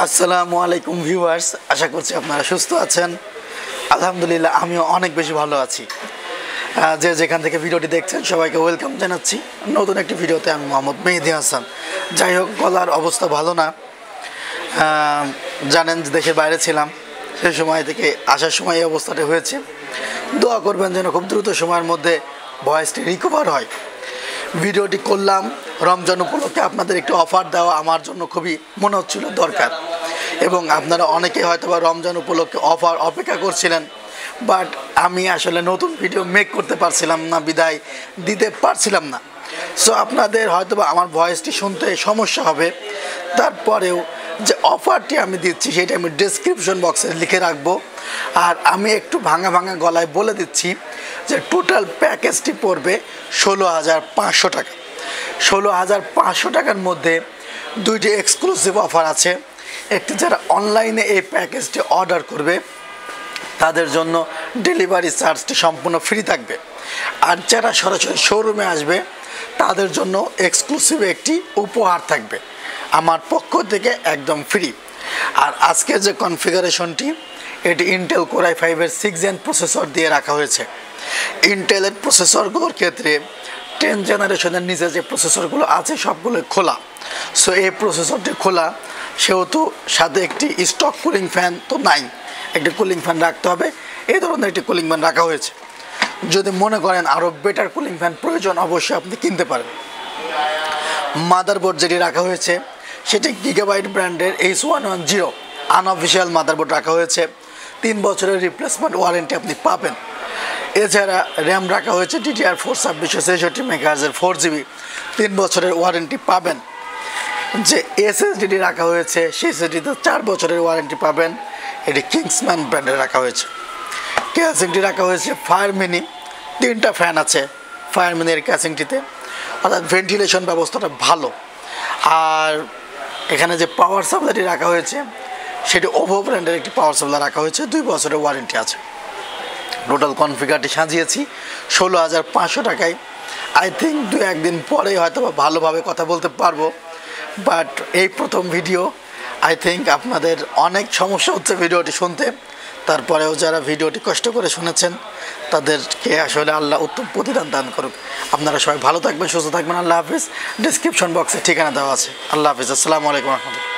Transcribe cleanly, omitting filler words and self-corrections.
আসসালামু আলাইকুম ভিউয়ার্স, আশা করছি আপনারা সুস্থ আছেন। আলহামদুলিল্লাহ আমিও অনেক বেশি ভালো আছি। যে যেখান থেকে ভিডিওটি দেখছেন সবাইকে ওয়েলকাম জানাচ্ছি নতুন একটি ভিডিওতে। আমি মোহাম্মদ মেহেদি হাসান। যাই হোক, গলার অবস্থা ভালো না, জানেন যে দেশের বাইরে ছিলাম, সেই সময় থেকে আসার সময় এই অবস্থাটা হয়েছে। দোয়া করবেন যেন খুব দ্রুত সময়ের মধ্যে ভয়েসটি রিকভার হয়। ভিডিওটি করলাম রমজান উপলক্ষে, আপনাদের একটু অফার দেওয়া আমার জন্য খুবই মনে হচ্ছিল দরকার, এবং আপনারা অনেকে হয়তো বা রমজান উপলক্ষে অফার অপেক্ষা করছিলেন, বাট আমি আসলে নতুন ভিডিও মেক করতে পারছিলাম না, বিদায় দিতে পারছিলাম না। সো আপনাদের হয়তো বা আমার ভয়েসটি শুনতে সমস্যা হবে, তারপরেও যে অফারটি আমি দিচ্ছি সেটা আমি ডেসক্রিপশন বক্সে লিখে রাখবো। আর আমি একটু ভাঙা ভাঙা গলায় বলে দিচ্ছি যে টোটাল প্যাকেজটি পড়বে 16,500 টাকা। 16,500 টাকার মধ্যে দুইটি এক্সক্লুসিভ অফার আছে। একটি, যারা অনলাইনে এই প্যাকেজটি অর্ডার করবে তাদের জন্য ডেলিভারি চার্জটি সম্পূর্ণ ফ্রি থাকবে, আর যারা সরাসরি শোরুমে আসবে তাদের জন্য এক্সক্লুসিভ একটি উপহার থাকবে আমার পক্ষ থেকে একদম ফ্রি। আর আজকের যে কনফিগারেশনটি, এটি ইন্টেল কোর i5-এর 6th Gen প্রসেসর দিয়ে রাখা হয়েছে। ইন্টেলের প্রসেসরগুলোর ক্ষেত্রে 10th জেনারেশনের নিচে যে প্রসেসরগুলো আছে সবগুলো খোলা। সো এই প্রসেসরটি খোলা, সেহেতু সাথে একটি স্টক কুলিং ফ্যান তো নাই, একটি কুলিং ফ্যান রাখতে হবে। এই ধরনের একটি কুলিং ফ্যান রাখা হয়েছে। যদি মনে করেন আরও বেটার কুলিং ফ্যান প্রয়োজন, অবশ্যই আপনি কিনতে পারেন। মাদারবোর্ড যেটি রাখা হয়েছে সেটি গিগাবাইট ব্র্যান্ডের H110 আনঅফিশিয়াল মাদারবোর্ড রাখা হয়েছে। 3 বছরের রিপ্লেসমেন্ট ওয়ারেন্টি আপনি পাবেন। এছাড়া র্যাম রাখা হয়েছে DDR4 2666 মেগাহার্জের 4GB, 3 বছরের ওয়ারেন্টি পাবেন। যে SSD রাখা হয়েছে সেই SSDতে 4 বছরের ওয়ারেন্টি পাবেন। এটি কিংসম্যান ব্র্যান্ডের রাখা হয়েছে। ক্যাসিংটি রাখা হয়েছে ফায়ার মিনি, 3টা ফ্যান আছে ফায়ার মিনির ক্যাসিংটিতে, অর্থাৎ ভেন্টিলেশন ব্যবস্থাটা ভালো। আর এখানে যে পাওয়ার সাপ্লাইটি রাখা হয়েছে সেটি ওভো ব্র্যান্ডের একটি পাওয়ার সাপ্লাই রাখা হয়েছে, 2 বছরের ওয়ারেন্টি আছে। টোটাল কনফিগারটি সাজিয়েছি 16,500 টাকায়। আই থিঙ্ক 2-1 দিন পরেই হয়তো ভালোভাবে কথা বলতে পারবো, বাট এই প্রথম ভিডিও। আই থিঙ্ক আপনাদের অনেক সমস্যা হচ্ছে ভিডিওটি শুনতে, তারপরেও যারা ভিডিওটি কষ্ট করে শুনেছেন তাদেরকে আসলে আল্লাহ উত্তম প্রতিদান দান করুক। আপনারা সবাই ভালো থাকবেন, সুস্থ থাকবেন। আল্লাহ হাফিজ। ডিসক্রিপশন বক্সে ঠিকানা দেওয়া আছে। আল্লাহ হাফিজ। আসসালামু আলাইকুম রহমতুল্লাহ।